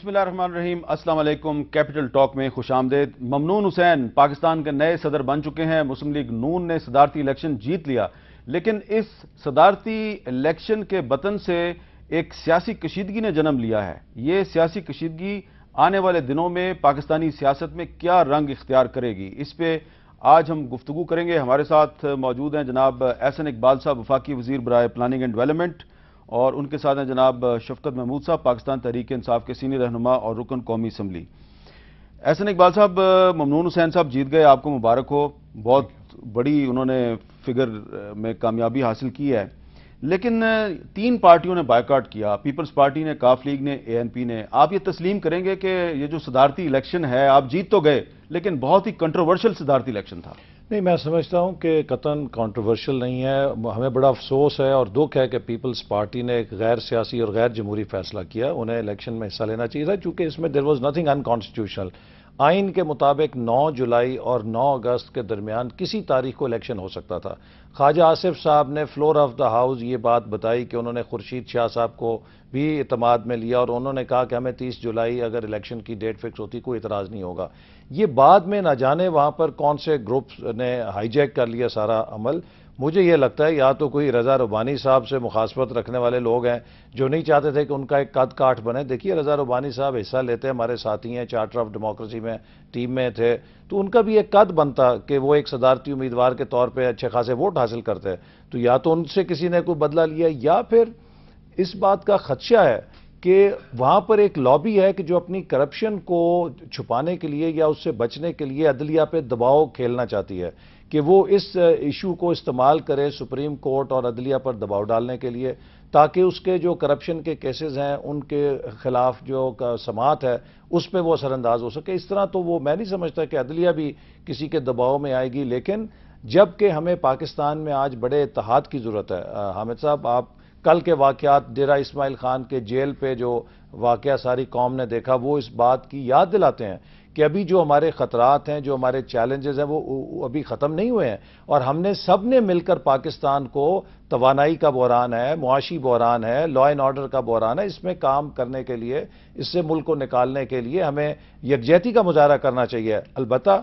بسم اللہ الرحمن الرحیم، السلام علیکم۔ کیپٹل ٹاک میں خوش آمدید۔ ممنون حسین پاکستان کے نئے صدر بن چکے ہیں۔ مسلم لیگ نون نے صدارتی الیکشن جیت لیا، لیکن اس صدارتی الیکشن کے بطن سے ایک سیاسی کشیدگی نے جنم لیا ہے۔ یہ سیاسی کشیدگی آنے والے دنوں میں پاکستانی سیاست میں کیا رنگ اختیار کرے گی، اس پہ آج ہم گفتگو کریں گے۔ ہمارے ساتھ موجود ہیں جناب احسن اقبال صاحب، وفاقی وزیر برائے پلاننگ اینڈ ڈیولپمنٹ، اور ان کے ساتھ ہیں جناب شفقت محمود صاحب، پاکستان تحریک انصاف کے سینئر رہنما اور رکن قومی اسمبلی۔ احسن اقبال صاحب، ممنون حسین صاحب جیت گئے، آپ کو مبارک ہو، بہت بڑی انہوں نے فگر میں کامیابی حاصل کی ہے، لیکن تین پارٹیوں نے بائیکاٹ کیا، پیپلز پارٹی نے، کاف لیگ نے، اے این پی نے۔ آپ یہ تسلیم کریں گے کہ یہ جو صدارتی الیکشن ہے، آپ جیت تو گئے لیکن بہت ہی کنٹروورشل صدارتی الیکشن تھا؟ نہیں، میں سمجھتا ہوں کہ قطعاً کنٹروورشل نہیں ہے۔ ہمیں بڑا افسوس ہے اور دکھ ہے کہ پیپلز پارٹی نے ایک غیر سیاسی اور غیر جمہوری فیصلہ کیا۔ انہیں الیکشن میں حصہ لینا چاہیے تھا، چونکہ اس میں دیر واز نتھنگ انکانسٹیٹیوشنل۔ آئین کے مطابق 9 جولائی اور 9 اگست کے درمیان کسی تاریخ کو الیکشن ہو سکتا تھا۔ خواجہ آصف صاحب نے فلور آف دا ہاؤس یہ بات بتائی کہ انہوں نے خورشید شاہ صاحب کو بھی اعتماد میں لیا اور انہوں نے کہا کہ ہمیں 30 جولائی اگر الیکشن کی ڈیٹ فکس ہوتی کوئی اعتراض نہیں ہوگا۔ یہ بعد میں نہ جانے وہاں پر کون سے گروپس نے ہائی جیک کر لیا سارا عمل۔ مجھے یہ لگتا ہے یا تو کوئی رضا ربانی صاحب سے مخاصمت رکھنے والے لوگ ہیں جو نہیں چاہتے تھے کہ ان کا ایک قد کاٹ بنے۔ دیکھیے، رضا ربانی صاحب حصہ لیتے ہمارے ساتھی ہیں، چارٹر آف ڈیموکریسی میں ٹیم میں تھے، تو ان کا بھی ایک قد بنتا کہ وہ ایک صدارتی امیدوار کے طور پہ اچھے خاصے ووٹ حاصل کرتے۔ تو یا تو ان سے کسی نے کوئی بدلہ لیا، یا پھر اس بات کا خدشہ ہے کہ وہاں پر ایک لابی ہے کہ جو اپنی کرپشن کو چھپانے کے لیے یا اس سے بچنے کے لیے عدلیہ پہ دباؤ کھیلنا چاہتی ہے، کہ وہ اس ایشو کو استعمال کرے سپریم کورٹ اور عدلیہ پر دباؤ ڈالنے کے لیے، تاکہ اس کے جو کرپشن کے کیسز ہیں ان کے خلاف جو سماعت ہے اس پہ وہ اثر انداز ہو سکے۔ اس طرح تو وہ میں نہیں سمجھتا کہ عدلیہ بھی کسی کے دباؤ میں آئے گی، لیکن جبکہ ہمیں پاکستان میں آج بڑے اتحاد کی ضرورت ہے۔ حامد صاحب، آپ کل کے واقعات، ڈیرہ اسماعیل خان کے جیل پہ جو واقعہ ساری قوم نے دیکھا، وہ اس بات کی یاد دلاتے ہیں کہ ابھی جو ہمارے خطرات ہیں، جو ہمارے چیلنجز ہیں، وہ ابھی ختم نہیں ہوئے ہیں، اور ہم نے سب نے مل کر پاکستان کو توانائی کا بحران ہے، معاشی بحران ہے، لا اینڈ آرڈر کا بحران ہے، اس میں کام کرنے کے لیے، اس سے ملک کو نکالنے کے لیے ہمیں یکجہتی کا مظاہرہ کرنا چاہیے۔ البتہ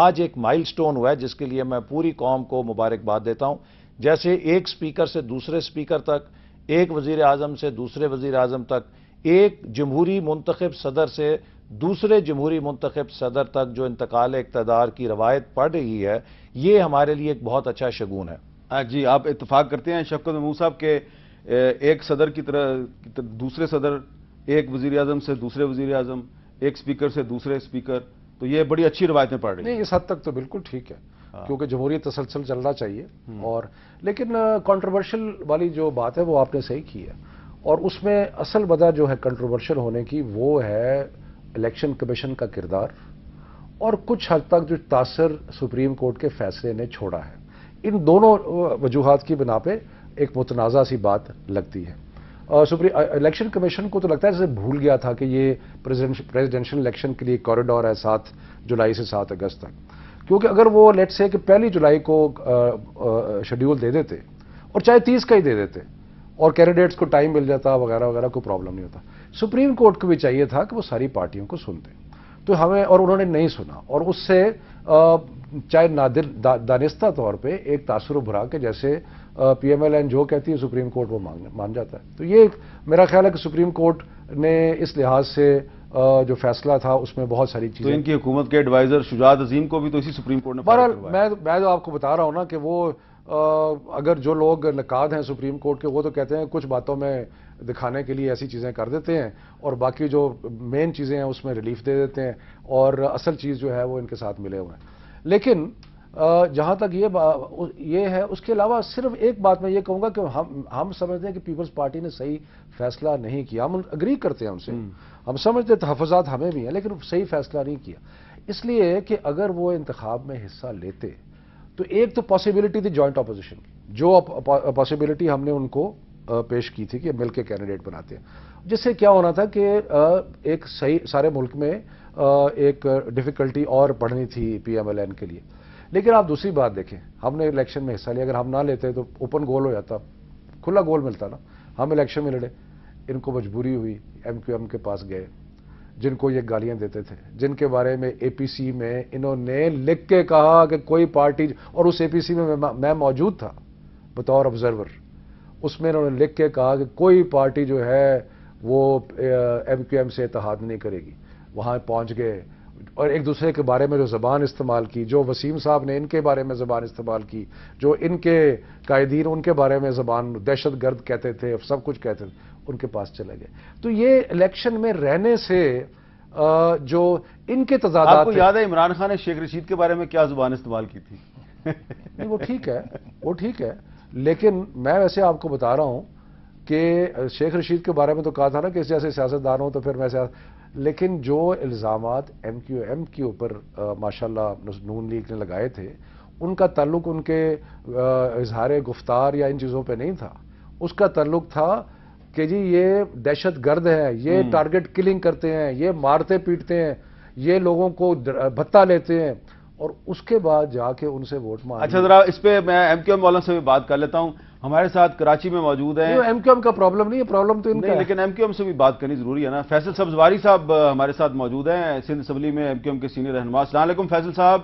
آج ایک مائل سٹون ہوا ہے جس کے لیے میں پوری قوم کو مبارکباد دیتا ہوں۔ جیسے ایک سپیکر سے دوسرے سپیکر تک، ایک وزیر اعظم سے دوسرے وزیر اعظم تک، ایک جمہوری منتخب صدر سے دوسرے جمہوری منتخب صدر تک جو انتقال اقتدار کی روایت پڑ رہی ہے، یہ ہمارے لیے ایک بہت اچھا شگون ہے۔ جی، آپ اتفاق کرتے ہیں شفقت محمود صاحب کہ ایک صدر کی طرح دوسرے صدر، ایک وزیر اعظم سے دوسرے وزیر اعظم، ایک سپیکر سے دوسرے سپیکر، تو یہ بڑی اچھی روایتیں پڑ رہی ہیں؟ نہیں، اس حد تک تو بالکل ٹھیک ہے، کیونکہ جمہوریت تسلسل چلنا چاہیے، اور لیکن کنٹروورشل والی جو بات ہے وہ آپ نے صحیح کی ہے، اور اس میں اصل وجہ جو ہے کنٹروورشل ہونے کی وہ ہے الیکشن کمیشن کا کردار، اور کچھ حد تک جو تاثر سپریم کورٹ کے فیصلے نے چھوڑا ہے۔ ان دونوں وجوہات کی بنا پہ ایک متنازع سی بات لگتی ہے۔ الیکشن کمیشن کو تو لگتا ہے جیسے بھول گیا تھا کہ یہ پریزیڈنشل الیکشن کے لیے کوریڈور ہے 7 جولائی سے 7 اگست تک، کیونکہ اگر وہ لیٹ سے کہ 1 جولائی کو شیڈیول دے دیتے، اور چاہے 30 کا ہی دے دیتے، اور کینڈیڈیٹس کو ٹائم مل جاتا وغیرہ وغیرہ، کوئی پرابلم نہیں ہوتا۔ سپریم کورٹ کو بھی چاہیے تھا کہ وہ ساری پارٹیوں کو سنتے، تو ہمیں، اور انہوں نے نہیں سنا، اور اس سے چاہے دانستہ طور پہ ایک تاثر ابھرا کہ جیسے پی ایم ایل این جو کہتی ہے سپریم کورٹ وہ مان جاتا ہے۔ تو یہ میرا خیال ہے کہ سپریم کورٹ نے اس لحاظ سے جو فیصلہ تھا اس میں بہت ساری چیزیں، تو ان کی حکومت کے ایڈوائزر شجاعت عظیم کو بھی تو اسی سپریم کورٹ نے بہرحال میں جو آپ کو بتا رہا ہوں نا کہ وہ اگر جو لوگ نقاد ہیں سپریم کورٹ کے، وہ تو کہتے ہیں کچھ باتوں میں دکھانے کے لیے ایسی چیزیں کر دیتے ہیں، اور باقی جو مین چیزیں ہیں اس میں ریلیف دے دیتے ہیں، اور اصل چیز جو ہے وہ ان کے ساتھ ملے ہوئے ہیں۔ لیکن جہاں تک یہ ہے، اس کے علاوہ صرف ایک بات میں یہ کہوں گا کہ ہم سمجھتے ہیں کہ پیپلز پارٹی نے صحیح فیصلہ نہیں کیا، ہم اگری کرتے ہیں ان سے، ہم سمجھتے ہیں تحفظات ہمیں بھی ہیں، لیکن صحیح فیصلہ نہیں کیا، اس لیے کہ اگر وہ انتخاب میں حصہ لیتے تو ایک تو پاسبلٹی تھی جوائنٹ اپوزیشن کی، جو پاسبلٹی ہم نے ان کو پیش کی تھی کہ مل کے کینڈیڈیٹ بناتے ہیں، جس سے کیا ہونا تھا کہ ایک صحیح سارے ملک میں ایک ڈیفیکلٹی اور پڑھنی تھی پی ایم ایل این کے لیے۔ لیکن آپ دوسری بات دیکھیں، ہم نے الیکشن میں حصہ لیا، اگر ہم نہ لیتے تو اوپن گول ہو جاتا، کھلا گول ملتا نا، ہم الیکشن میں لڑے، ان کو مجبوری ہوئی، ایم کیو ایم کے پاس گئے، جن کو یہ گالیاں دیتے تھے، جن کے بارے میں اے پی سی میں انہوں نے لکھ کے کہا کہ کوئی پارٹی، اور اس اے پی سی میں میں موجود تھا بطور آبزرور، اس میں انہوں نے لکھ کے کہا کہ کوئی پارٹی جو ہے وہ ایم کیو ایم سے اتحاد نہیں کرے گی. وہاں پہنچ گئے اور ایک دوسرے کے بارے میں جو زبان استعمال کی، جو وسیم صاحب نے ان کے بارے میں زبان استعمال کی، جو ان کے قائدین ان کے بارے میں زبان دہشت گرد کہتے تھے، سب کچھ کہتے تھے، ان کے پاس چلے گئے. تو یہ الیکشن میں رہنے سے جو ان کے تضادات، آپ کو یاد ہے عمران خان نے شیخ رشید کے بارے میں کیا زبان استعمال کی تھی؟ نہیں وہ ٹھیک ہے، وہ ٹھیک ہے، لیکن میں ویسے آپ کو بتا رہا ہوں کہ شیخ رشید کے بارے میں تو کہا تھا نا کہ اس جیسے سیاستدان ہوں تو پھر میں لیکن جو الزامات ایم کیو ایم کے اوپر ماشاءاللہ نون لیگ نے لگائے تھے، ان کا تعلق ان کے اظہار گفتار یا ان چیزوں پہ نہیں تھا. اس کا تعلق تھا کہ جی یہ دہشت گرد ہے، یہ ٹارگٹ کلنگ کرتے ہیں، یہ مارتے پیٹتے ہیں، یہ لوگوں کو بھتہ لیتے ہیں، اور اس کے بعد جا کے ان سے ووٹ مانگ. اچھا ذرا اس پہ میں ایم کیو ایم والوں سے بھی بات کر لیتا ہوں. ہمارے ساتھ کراچی میں موجود ہیں. ایم کیو ایم کا پرابلم نہیں ہے، پرابلم تو ان کا ہے، لیکن ایم کیو ایم سے بھی بات کرنی ضروری ہے نا. فیصل سبزواری صاحب ہمارے ساتھ موجود ہیں، سندھ اسمبلی میں ایم کیو ایم کے سینئر رہنما. السلام علیکم فیصل صاحب.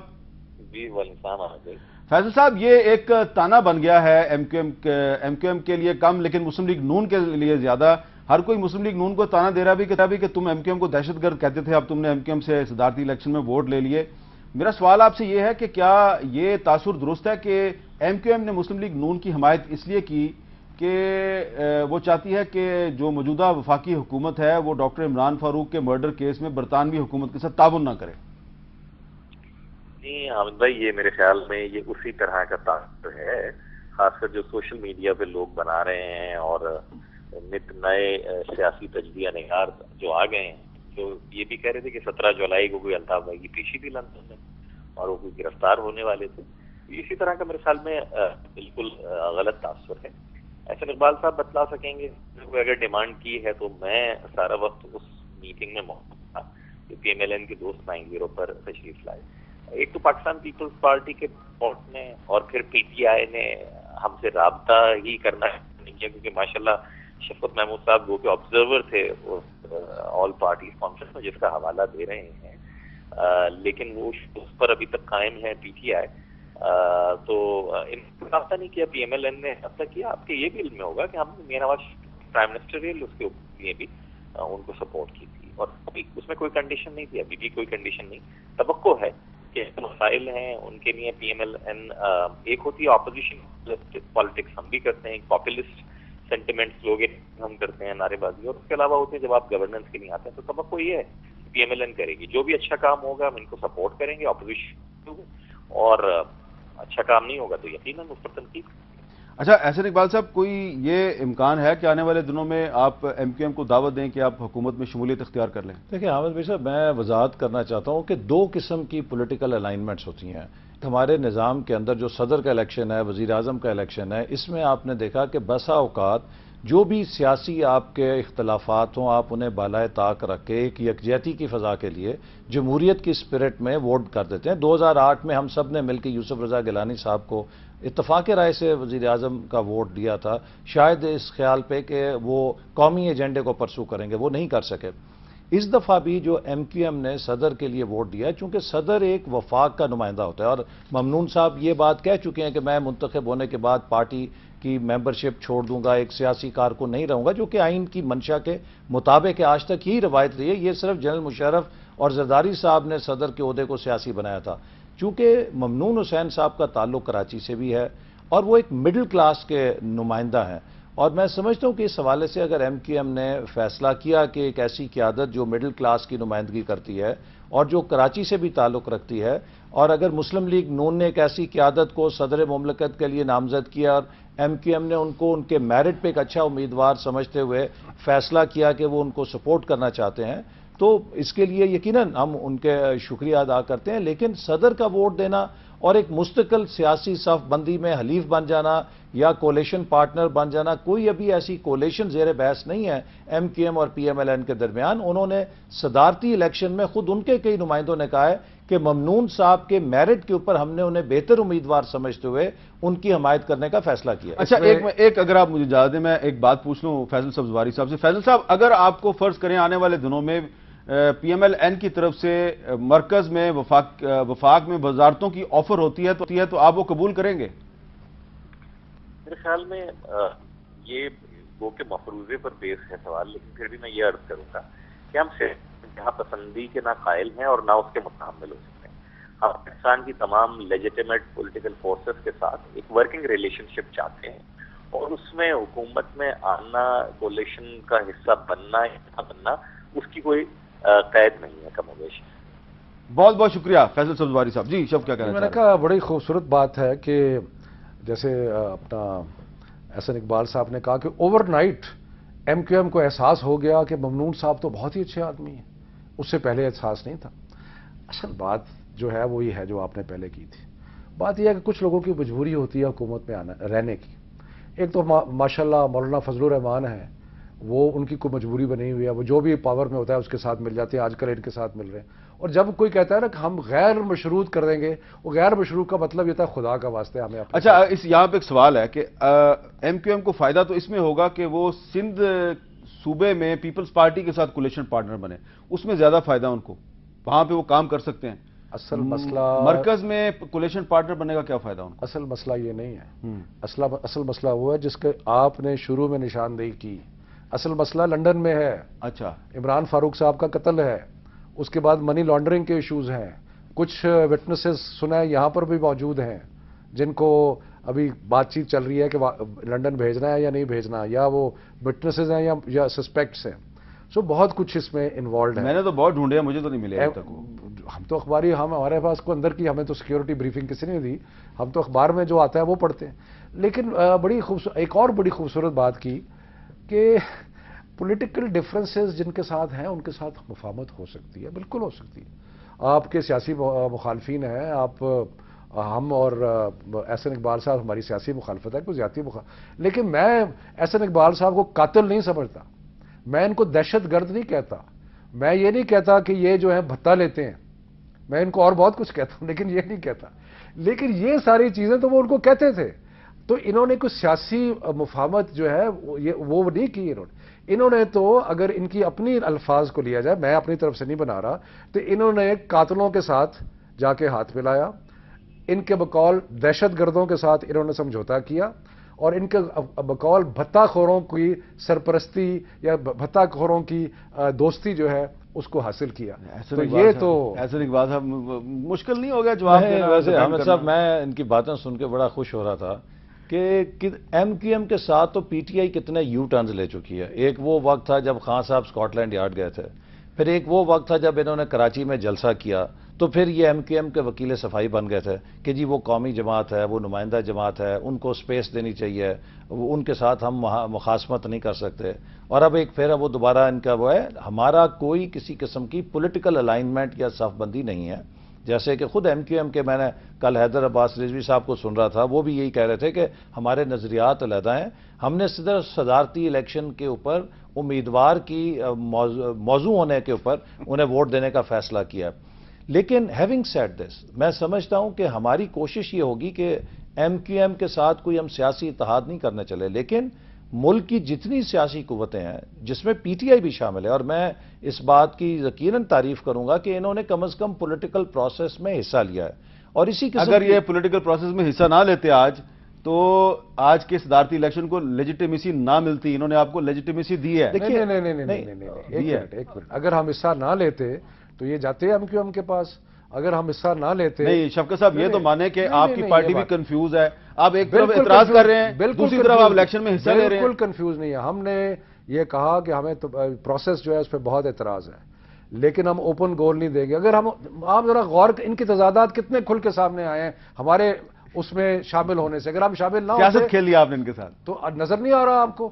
جی وعلیکم السلام. فیصل صاحب یہ ایک تانا بن گیا ہے ایم کیو ایم کے لیے کم، لیکن مسلم لیگ نون کے لیے زیادہ. ہر کوئی مسلم لیگ نون کو تانا دے رہا بھی کہ تم ایم کیو ایم کو دہشت گرد کہتے تھے، اب تم نے ایم کیو ایم سے صدارتی الیکشن میں ووٹ لے لیے. میرا سوال آپ سے یہ ہے کہ کیا یہ تاثر درست ہے کہ ایم کیو ایم نے مسلم لیگ نون کی حمایت اس لیے کی کہ وہ چاہتی ہے کہ جو موجودہ وفاقی حکومت ہے وہ ڈاکٹر عمران فاروق کے مرڈر کیس میں برطانوی حکومت کے ساتھ تعاون نہ کرے؟ جی حامد بھائی، یہ میرے خیال میں یہ اسی طرح کا تاثر ہے، خاص کر جو سوشل میڈیا پہ لوگ بنا رہے ہیں اور نت نئے سیاسی تجزیہ نگار جو آ گئے ہیں، جو یہ بھی کہہ رہے تھے کہ 17 جولائی کو کوئی الطاف بھائی کی پیشی بھی لندن میں اور وہ کوئی گرفتار ہونے والے تھے. اسی طرح کا میرے خیال میں بالکل غلط تاثر ہے. ایسے اقبال صاحب بتلا سکیں گے، اگر ڈیمانڈ کی ہے تو میں سارا وقت اس میٹنگ میں موجود تھا کہ پی ایم ایل این کے دوست 90 پر تشریف لائے. ایک تو پاکستان پیپلز پارٹی کے بورڈ نے اور پھر پی ٹی آئی نے ہم سے رابطہ ہی کرنا نہیں کیا، کیونکہ ماشاءاللہ شفقت محمود صاحب وہ کہ آبزرور تھے آل پارٹیز کانفرنس میں، جس کا حوالہ دے رہے ہیں، لیکن وہ اس پر ابھی تک قائم ہے پی ٹی آئی. تو ان کو رابطہ نہیں کیا. پی ایم ایل این نے رابطہ کیا. آپ کے یہ بھی علم میں ہوگا کہ ہم نے Mian Nawaz prime minister rail اس کے لیے بھی ان کو سپورٹ کی تھی، اور ابھی اس میں کوئی کنڈیشن نہیں تھی، ابھی بھی کوئی کنڈیشن نہیں. توقع ہے کہ مسائل ہیں ان کے لیے پی ایم ایل این ایک ہوتی ہے اپوزیشن پالیٹکس، ہم بھی کرتے ہیں، پاپولسٹ سینٹیمنٹس لوگ ہم کرتے ہیں، نعرے بازی، اور اس کے علاوہ ہوتے ہیں جب آپ گورننس کے لیے آتے ہیں. تو توقع یہ ہے پی ایم ایل این کرے گی، جو بھی اچھا کام ہوگا ہم ان کو سپورٹ کریں گے اپوزیشن، اور اچھا کام نہیں ہوگا تو یقیناً اس پر تنقید. اچھا احسن اقبال صاحب، کوئی یہ امکان ہے کہ آنے والے دنوں میں آپ ایم کیو ایم کو دعوت دیں کہ آپ حکومت میں شمولیت اختیار کر لیں؟ دیکھیں حامد بھائی صاحب، میں وضاحت کرنا چاہتا ہوں کہ دو قسم کی پولیٹیکل الائنمنٹس ہوتی ہیں ہمارے نظام کے اندر. جو صدر کا الیکشن ہے، وزیر اعظم کا الیکشن ہے، اس میں آپ نے دیکھا کہ بسا اوقات جو بھی سیاسی آپ کے اختلافات ہوں، آپ انہیں بالائے طاق رکھ کے ایک یکجہتی کی فضا کے لیے جمہوریت کی اسپرٹ میں ووٹ کر دیتے ہیں. 2008 میں ہم سب نے مل کے یوسف رضا گیلانی صاحب کو اتفاق رائے سے وزیر اعظم کا ووٹ دیا تھا، شاید اس خیال پہ کہ وہ قومی ایجنڈے کو پرسو کریں گے، وہ نہیں کر سکے. اس دفعہ بھی جو ایم کیو ایم نے صدر کے لیے ووٹ دیا ہے، چونکہ صدر ایک وفاق کا نمائندہ ہوتا ہے، اور ممنون صاحب یہ بات کہہ چکے ہیں کہ میں منتخب ہونے کے بعد پارٹی کی ممبرشپ چھوڑ دوں گا، ایک سیاسی کارکن نہیں رہوں گا، جو کہ آئین کی منشا کے مطابق ہے. آج تک یہی روایت رہی ہے. یہ صرف جنرل مشرف اور زرداری صاحب نے صدر کے عہدے کو سیاسی بنایا تھا. چونکہ ممنون حسین صاحب کا تعلق کراچی سے بھی ہے اور وہ ایک مڈل کلاس کے نمائندہ ہیں، اور میں سمجھتا ہوں کہ اس حوالے سے اگر ایم کیو ایم نے فیصلہ کیا کہ ایک ایسی قیادت جو مڈل کلاس کی نمائندگی کرتی ہے اور جو کراچی سے بھی تعلق رکھتی ہے، اور اگر مسلم لیگ نون نے ایک ایسی قیادت کو صدر مملکت کے لیے نامزد کیا اور ایم کیو ایم نے ان کو ان کے میرٹ پہ ایک اچھا امیدوار سمجھتے ہوئے فیصلہ کیا کہ وہ ان کو سپورٹ کرنا چاہتے ہیں، تو اس کے لیے یقیناً ہم ان کے شکریہ ادا کرتے ہیں. لیکن صدر کا ووٹ دینا اور ایک مستقل سیاسی صف بندی میں حلیف بن جانا یا کولیشن پارٹنر بن جانا، کوئی ابھی ایسی کولیشن زیر بحث نہیں ہے ایم کیو ایم اور پی ایم ایل این کے درمیان. انہوں نے صدارتی الیکشن میں خود ان کے کئی نمائندوں نے کہا ہے کہ ممنون صاحب کے میرٹ کے اوپر ہم نے انہیں بہتر امیدوار سمجھتے ہوئے ان کی حمایت کرنے کا فیصلہ کیا. اچھا ایک اگر آپ مجھے اجازت دیں میں ایک بات پوچھ لوں فیصل سبزواری صاحب سے. فیصل صاحب، اگر آپ کو فرض کریں آنے والے دنوں میں PMLN کی طرف سے مرکز میں وفاق میں وزارتوں کی آفر ہوتی ہے تو آپ وہ قبول کریں گے؟ میرے خیال میں یہ وہ کہ مفروضے پر بیس ہے سوال، لیکن پھر بھی میں یہ عرض کروں گا کہ ہم جہاں پسندی کے نہ قائل ہیں اور نہ اس کے متحمل ہو سکتے ہیں۔ ہم پاکستان کی تمام لیجیٹیمیٹ پولیٹیکل فورسز کے ساتھ ایک ورکنگ ریلیشن شپ چاہتے ہیں، اور اس میں حکومت میں آنا، کولیشن کا حصہ بننا یا نہ بننا، اس کی کوئی قید نہیں ہے کم و بیش۔ بہت بہت شکریہ فیصل سبزواری صاحب۔ جی شب کیا کہنا میں نے کہا بڑی خوبصورت بات ہے کہ جیسے اپنا احسن اقبال صاحب نے کہا کہ اوور نائٹ MQM کو احساس ہو گیا کہ ممنون صاحب تو بہت ہی اچھے آدمی ہیں، اس سے پہلے احساس نہیں تھا۔ اصل بات جو ہے وہی ہے جو آپ نے پہلے کی تھی۔ بات یہ ہے کہ کچھ لوگوں کی مجبوری ہوتی ہے حکومت میں رہنے کی۔ ایک تو ماشاءاللہ مولانا فضل الرحمان ہیں، وہ ان کی کوئی مجبوری بنی ہوئی ہے، وہ جو بھی پاور میں ہوتا ہے اس کے ساتھ مل جاتے ہیں، آج کل ان کے ساتھ مل رہے ہیں۔ اور جب کوئی کہتا ہے نا کہ ہم غیر مشروط کر دیں گے، وہ غیر مشروط کا مطلب یہ تھا خدا کا واسطے ہمیں اپنے اچھا یہاں پہ ایک سوال ہے کہ MQM کو فائدہ تو اس میں ہوگا کہ وہ سندھ صوبے میں پیپلز پارٹی کے ساتھ کولیشن پارٹنر بنے، اس میں زیادہ فائدہ ان کو، وہاں پہ وہ کام کر سکتے ہیں۔ اصل مسئلہ مرکز میں کولیشن پارٹنر بننے کا کیا فائدہ ان کو؟ اصل مسئلہ یہ نہیں ہے، اصل مسئلہ وہ ہے جس کے آپ نے شروع میں نشاندہی کی۔ اصل مسئلہ لنڈن میں ہے۔ اچھا، عمران فاروق صاحب کا قتل ہے، اس کے بعد منی لانڈرنگ کے ایشوز ہیں، کچھ وٹنسز سنا ہے یہاں پر بھی موجود ہیں جن کو ابھی بات چیت چل رہی ہے کہ لنڈن بھیجنا ہے یا نہیں بھیجنا، یا وہ وٹنسز ہیں یا سسپیکٹس ہیں۔ سو بہت کچھ اس میں انوالوڈ ہے۔ میں نے تو بہت ڈھونڈے ہیں، مجھے تو نہیں ملے ابھی تک وہ۔ ہم تو اخباری، ہمارے پاس کو اندر کی ہمیں تو سیکیورٹی بریفنگ کسی نے دی، ہم تو اخبار میں جو آتا ہے وہ پڑھتے ہیں۔ لیکن ایک اور بڑی خوبصورت بات کی کہ پولیٹیکل ڈفرینسز جن کے ساتھ ہیں ان کے ساتھ مفاہمت ہو سکتی ہے، بالکل ہو سکتی ہے۔ آپ کے سیاسی مخالفین ہیں، ہم اور احسن اقبال صاحب ہماری سیاسی مخالفت ہے، کوئی زیادتی لیکن میں احسن اقبال صاحب کو قاتل نہیں سمجھتا، میں ان کو دہشت گرد نہیں کہتا، میں یہ نہیں کہتا کہ یہ جو ہے بھتہ لیتے ہیں، میں ان کو اور بہت کچھ کہتا ہوں لیکن یہ نہیں کہتا۔ لیکن یہ ساری چیزیں تو وہ ان کو کہتے تھے، تو انہوں نے کوئی سیاسی مفاہمت جو ہے وہ نہیں کی۔ انہوں نے تو اگر ان کی اپنی الفاظ کو لیا جائے، میں اپنی طرف سے نہیں بنا رہا، تو انہوں نے قاتلوں کے ساتھ جا کے ہاتھ ملایا، ان کے بقول دہشت گردوں کے ساتھ انہوں نے سمجھوتا کیا، اور ان کے بقول بھتہ خوروں کی سرپرستی یا بھتہ خوروں کی دوستی جو ہے اس کو حاصل کیا۔ تو یہ تو احسن اقبال صاحب مشکل نہیں ہو گیا جواب دینا؟ ویسے حامد صاحب میں ان کی باتیں سن کے بڑا خوش ہو رہا تھا کہ MQM کے ساتھ تو PTI کتنے یو ٹرنز لے چکی ہے۔ ایک وہ وقت تھا جب خان صاحب اسکاٹ لینڈ یارڈ گئے تھے، پھر ایک وہ وقت تھا جب انہوں نے کراچی میں جلسہ کیا، تو پھر یہ MQM کے وکیل صفائی بن گئے تھے کہ جی وہ قومی جماعت ہے، وہ نمائندہ جماعت ہے، ان کو سپیس دینی چاہیے، ان کے ساتھ ہم مخاصمت نہیں کر سکتے۔ اور اب ایک پھر وہ دوبارہ ان کا وہ ہے، ہمارا کوئی کسی قسم کی پولیٹیکل الائنمنٹ یا صف بندی نہیں ہے۔ جیسے کہ خود MQM کے میں نے کل حیدر عباس رضوی صاحب کو سن رہا تھا، وہ بھی یہی کہہ رہے تھے کہ ہمارے نظریات علیحدہ ہیں، ہم نے صرف صدارتی الیکشن کے اوپر امیدوار کی موضوع ہونے کے اوپر انہیں ووٹ دینے کا فیصلہ کیا۔ لیکن ہیونگ سیڈ دس، میں سمجھتا ہوں کہ ہماری کوشش یہ ہوگی کہ MQM کے ساتھ کوئی ہم سیاسی اتحاد نہیں کرنے چلے، لیکن ملک کی جتنی سیاسی قوتیں ہیں جس میں PTI بھی شامل ہے، اور میں اس بات کی یقیناً تعریف کروں گا کہ انہوں نے کم از کم پولیٹیکل پروسیس میں حصہ لیا ہے، اور اسی قسم اگر یہ پولیٹیکل پروسیس میں حصہ نہ لیتے آج تو آج کے صدارتی الیکشن کو لیجیٹیمیسی نہ ملتی، انہوں نے آپ کو لیجیٹیمیسی دی ہے۔ نہیں، ایک منٹ، اگر ہم حصہ نہ لیتے تو یہ جاتے ہیں MQM کے پاس، اگر ہم حصہ نہ لیتے نہیں شفقت صاحب یہ تو مانے کہ آپ کی پارٹی بھی کنفیوز ہے، آپ ایک طرف اعتراض کر رہے ہیں، دوسری طرف آپ الیکشن میں حصہ لے رہے ہیں۔ بالکل کنفیوز نہیں ہے، ہم نے یہ کہا کہ ہمیں پروسیس جو ہے اس پہ بہت اعتراض ہے، لیکن ہم اوپن گول نہیں دیں گے۔ اگر آپ ذرا غور، ان کے تضادات کتنے کھل کے سامنے آئے ہیں ہمارے اس میں شامل ہونے سے، اگر ہم شامل نہ ہوتے سیاست کھیل لیا آپ نے ان کے ساتھ تو نظر نہیں آ رہا آپ کو،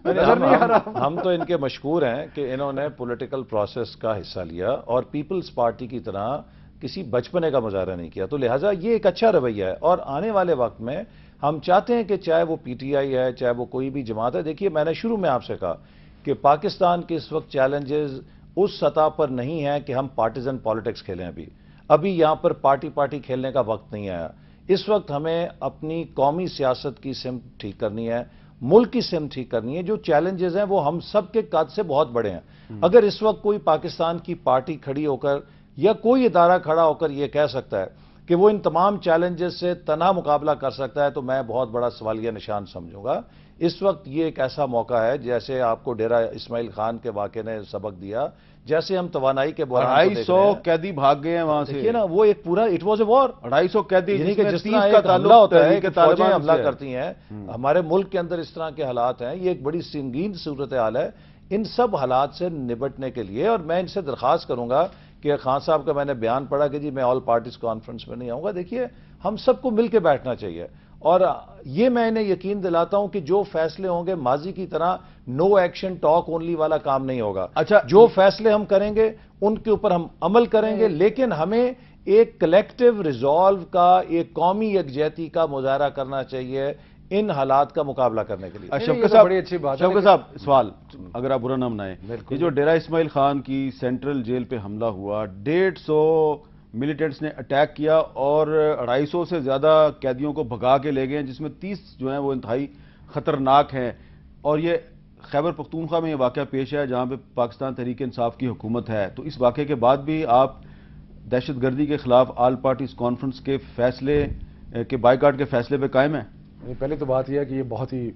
نظر نہیں آ رہا۔ ہم تو ان کے مشکور ہیں کہ انہوں نے پولیٹیکل پروسیس کا حصہ لیا اور پیپلز پارٹی کی طرح کسی بچپنے کا مظاہرہ نہیں کیا، تو لہٰذا یہ ایک اچھا رویہ ہے۔ اور آنے والے وقت میں ہم چاہتے ہیں کہ چاہے وہ PTI ہے، چاہے وہ کوئی بھی جماعت ہے، دیکھیے میں نے شروع میں آپ سے کہا کہ پاکستان کے اس وقت چیلنجز اس سطح پر نہیں ہیں کہ ہم پارٹیزن پالیٹکس کھیلیں، ابھی یہاں پر پارٹی کھیلنے کا وقت نہیں آیا۔ اس وقت ہمیں اپنی قومی سیاست کی سمت ٹھیک کرنی ہے، ملک کی سمت ٹھیک کرنی ہے. جو چیلنجز ہیں وہ ہم سب کے قد سے بہت بڑے ہیں. اگر اس وقت کوئی پاکستان کی پارٹی کھڑی ہو کر یا کوئی ادارہ کھڑا ہو کر یہ کہہ سکتا ہے کہ وہ ان تمام چیلنجز سے تنہا مقابلہ کر سکتا ہے تو میں بہت بڑا سوالیہ نشان سمجھوں گا. اس وقت یہ ایک ایسا موقع ہے جیسے آپ کو ڈیرہ اسماعیل خان کے واقعے نے سبق دیا, جیسے ہم توانائی کے بحران کو دیکھ رہے ہیں. 250 قیدی بھاگ گئے ہیں وہاں سے. دیکھیے نا, وہ ایک پورا اٹ واز اے وار. 250 قیدی, یعنی کہ جس طرح ایک حملہ ہوتا ہے کہ فوجیں حملہ کرتی ہیں, ہمارے ملک کے اندر اس طرح کے حالات ہیں. یہ ایک بڑی سنگین صورتحال ہے. ان سب حالات سے نبٹنے کے لیے, اور میں ان سے درخواست کروں گا کہ خان صاحب کا میں نے بیان پڑھا کہ جی میں آل پارٹیز کانفرنس میں نہیں آؤں گا. دیکھیے ہم سب کو مل کے بیٹھنا چاہیے, اور یہ میں انہیں یقین دلاتا ہوں کہ جو فیصلے ہوں گے ماضی کی طرح نو ایکشن ٹاک اونلی والا کام نہیں ہوگا. اچھا, جو فیصلے ہم کریں گے ان کے اوپر ہم عمل کریں گے, لیکن ہمیں ایک کلیکٹیو ریزالو کا, ایک قومی یکجہتی کا مظاہرہ کرنا چاہیے ان حالات کا مقابلہ کرنے کے لیے. شوکت صاحب, بڑی اچھی بات ہے. شوکت صاحب سوال, اگر آپ برا نہ منائیں, یہ جو ڈیرہ اسماعیل خان کی سینٹرل جیل پہ حملہ ہوا, 150 ملیٹنٹس نے اٹیک کیا اور 250 سے زیادہ قیدیوں کو بھگا کے لے گئے, جس میں 30 جو ہیں وہ انتہائی خطرناک ہیں. اور یہ خیبر پختونخوا میں یہ واقعہ پیش ہے جہاں پہ پاکستان تحریک انصاف کی حکومت ہے. تو اس واقعے کے بعد بھی آپ دہشت گردی کے خلاف آل پارٹیز کانفرنس کے فیصلے کے بائیکاٹ کے فیصلے پہ قائم ہیں؟ پہلے تو بات یہ ہے کہ یہ بہت ہی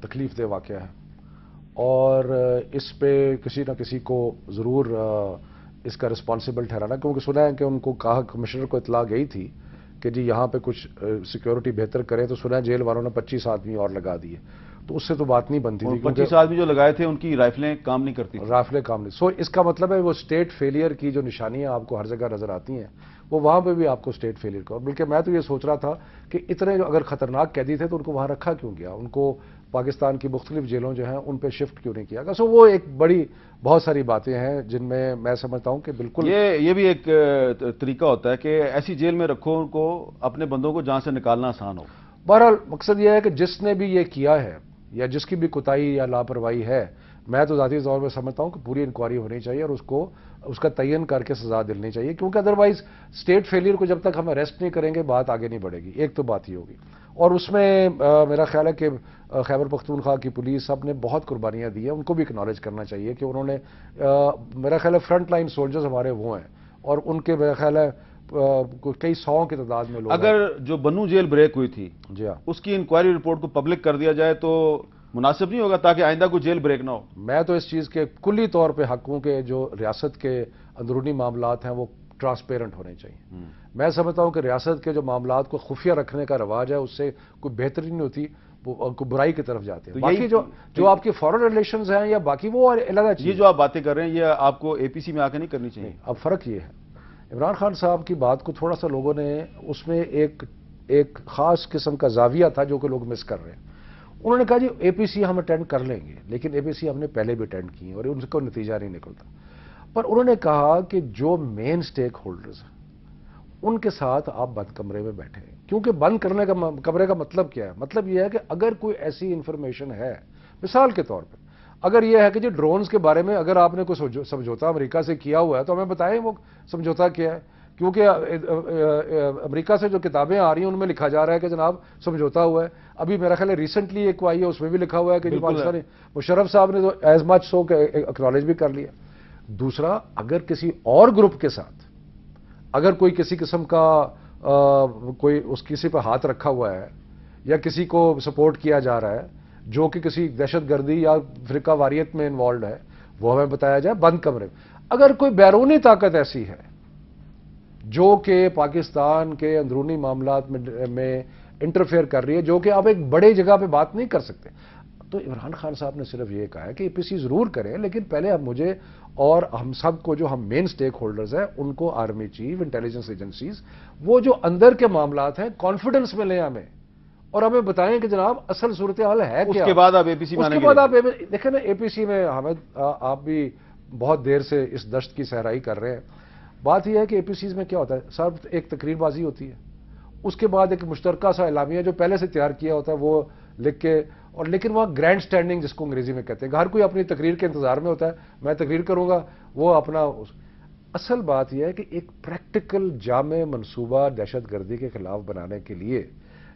تکلیف دہ واقعہ ہے, اور اس پہ کسی نہ کسی کو ضرور اس کا رسپانسبل ٹھہرانا, کیونکہ سنا ہے کہ ان کو کہا, کمشنر کو اطلاع گئی تھی کہ جی یہاں پہ کچھ سیکیورٹی بہتر کریں, تو سنا ہے جیل والوں نے 25 آدمی اور لگا دیے. تو اس سے تو بات نہیں بنتی تھی. 25 آدمی جو لگائے تھے ان کی رائفلیں کام نہیں کرتی, رائفلیں کام نہیں. سو اس کا مطلب ہے وہ اسٹیٹ فیلئر کی جو نشانیاں آپ کو ہر جگہ نظر آتی ہیں وہ وہاں پہ بھی آپ کو اسٹیٹ فیلئر کا. بلکہ میں تو یہ سوچ رہا تھا کہ اتنے جو اگر خطرناک قیدی تھے تو ان کو وہاں رکھا کیوں گیا, ان کو پاکستان کی مختلف جیلوں جو ہیں ان پہ شفٹ کیوں نہیں کیا گیا. سو وہ ایک بڑی بہت ساری باتیں ہیں جن میں سمجھتا ہوں کہ بالکل یہ بھی ایک طریقہ ہوتا ہے کہ ایسی جیل میں رکھو ان کو, اپنے بندوں کو جہاں سے نکالنا آسان ہو. بہرحال مقصد یہ ہے کہ جس نے بھی یہ کیا ہے یا جس کی بھی کوتاہی یا لاپرواہی ہے, میں تو ذاتی طور پہ سمجھتا ہوں کہ پوری انکوائری ہونی چاہیے اور اس کا تعین کر کے سزا دلنی چاہیے, کیونکہ ادروائز اسٹیٹ فیلئر کو جب تک ہم اریسٹ نہیں کریں گے بات آگے نہیں بڑھے گی. ایک تو بات ہی ہوگی, اور اس میں میرا خیال ہے کہ خیبر پختونخوا کی پولیس سب نے بہت قربانیاں دی ہیں, ان کو بھی اکنالج کرنا چاہیے کہ انہوں نے, میرا خیال ہے فرنٹ لائن سولجرز ہمارے وہ ہیں, اور ان کے میرا خیال ہے کئی 100 کی تعداد میں لوگ. اگر جو بنو جیل بریک ہوئی تھی جی ہاں, اس کی انکوائری رپورٹ کو پبلک کر دیا جائے تو مناسب نہیں ہوگا تاکہ آئندہ کوئی جیل بریک نہ ہو؟ میں تو اس چیز کے کلی طور پہ حق ہوں کہ جو ریاست کے اندرونی معاملات ہیں وہ ٹرانسپیرنٹ ہونے چاہیے. میں سمجھتا ہوں کہ ریاست کے جو معاملات کو خفیہ رکھنے کا رواج ہے اس سے کوئی بہتری نہیں ہوتی, وہ کوئی برائی کی طرف جاتے ہیں. باقی جو آپ کے فارن ریلیشنز ہیں یا باقی وہ علیحدہ چیز. یہ جو آپ باتیں کر رہے ہیں یہ آپ کو اے پی سی میں آ کے نہیں کرنی چاہیے. اب فرق یہ ہے, عمران خان صاحب کی بات کو تھوڑا سا لوگوں نے اس میں ایک خاص قسم کا زاویہ تھا جو کہ لوگ مس کر رہے ہیں. انہوں نے کہا جی اے پی سی ہم اٹینڈ کر لیں گے, لیکن اے پی سی ہم نے پہلے بھی اٹینڈ کی اور ان کو نتیجہ نہیں نکلتا. پر انہوں نے کہا کہ جو مین سٹیک ہولڈرز ہیں ان کے ساتھ آپ بند کمرے میں بیٹھے ہیں, کیونکہ بند کرنے کا کمرے کا مطلب کیا ہے؟ مطلب یہ ہے کہ اگر کوئی ایسی انفارمیشن ہے, مثال کے طور پہ اگر یہ ہے کہ جی ڈرونز کے بارے میں اگر آپ نے کوئی سمجھوتا امریکہ سے کیا ہوا ہے تو ہمیں بتائیں وہ سمجھوتا کیا ہے, کیونکہ امریکہ سے جو کتابیں آ رہی ہیں ان میں لکھا جا رہا ہے کہ جناب سمجھوتا ہوا ہے. ابھی میرا خیال ہے ریسنٹلی ایک آئی ہے اس میں بھی لکھا ہوا ہے کہ پاکستانی مشرف صاحب نے تو ایز مچ سو اکنالج بھی کر لیا. دوسرا, اگر کسی اور گروپ کے ساتھ اگر کوئی کسی قسم کا کوئی اس کسی پہ ہاتھ رکھا ہوا ہے یا کسی کو سپورٹ کیا جا رہا ہے جو کہ کسی دہشت گردی یا فرقہ واریت میں انوالوڈ ہے, وہ ہمیں بتایا جائے بند کمرے میں. اگر کوئی بیرونی طاقت ایسی ہے جو کہ پاکستان کے اندرونی معاملات میں انٹرفیئر کر رہی ہے, جو کہ آپ ایک بڑے جگہ پہ بات نہیں کر سکتے, تو عمران خان صاحب نے صرف یہ کہا ہے کہ اے پی سی ضرور کریں, لیکن pہلے اب مجھے اور ہم سب کو جو ہم مین سٹیک ہولڈرز ہیں ان کو آرمی چیف, انٹیلیجنس ایجنسیز, وہ جو اندر کے معاملات ہیں کانفیڈنس میں لیں ہمیں اور ہمیں بتائیں کہ جناب اصل صورتحال ہے کیا. اس کے بعد آپ اے پی سی میں اس کے بعد آپ دیکھیں نا, اے پی سی میں حامد آپ بھی بہت دیر سے اس دشت کی صحرائی کر رہے ہیں. بات یہ ہے کہ اے پی سیز میں کیا ہوتا ہے صاحب, ایک تقریر بازی ہوتی ہے, اس کے بعد ایک مشترکہ سا اعلامیہ جو پہلے سے تیار کیا ہوتا ہے وہ لکھ کے, اور لیکن وہاں گرینڈ سٹینڈنگ جس کو انگریزی میں کہتے ہیں, ہر کوئی اپنی تقریر کے انتظار میں ہوتا ہے, میں تقریر کروں گا وہ اپنا. اصل بات یہ ہے کہ ایک پریکٹیکل جامع منصوبہ دہشت گردی کے خلاف بنانے کے لیے